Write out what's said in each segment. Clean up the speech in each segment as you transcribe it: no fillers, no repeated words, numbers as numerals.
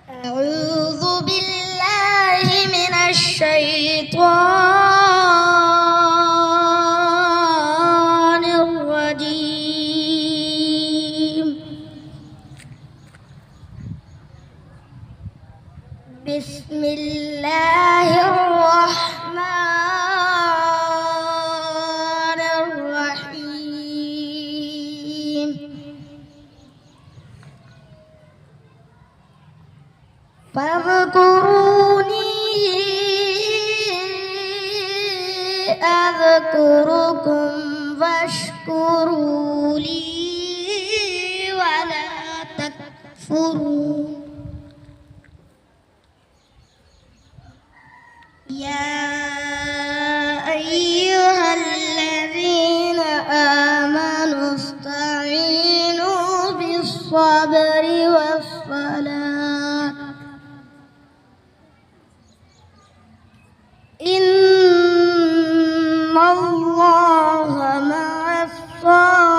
أعوذ بالله من الشيطان الرجيم. بسم الله الرحمن الرحيم. فاذكروني أذكركم واشكروا لي ولا تكفرون. يا أيها الذين آمنوا استعينوا بالصبر والصلاة إن الله مع الصابرين.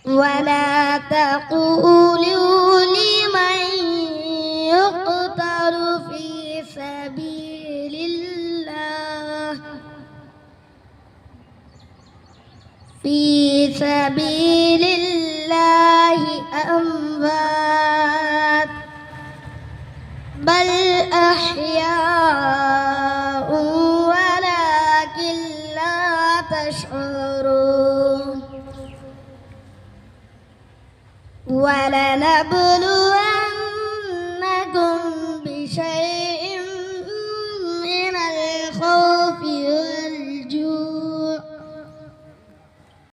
ولا تقولوا لمن يقتل في سبيل الله أموات بل أحياء ولكن لا تشعرون. ولنبلونكم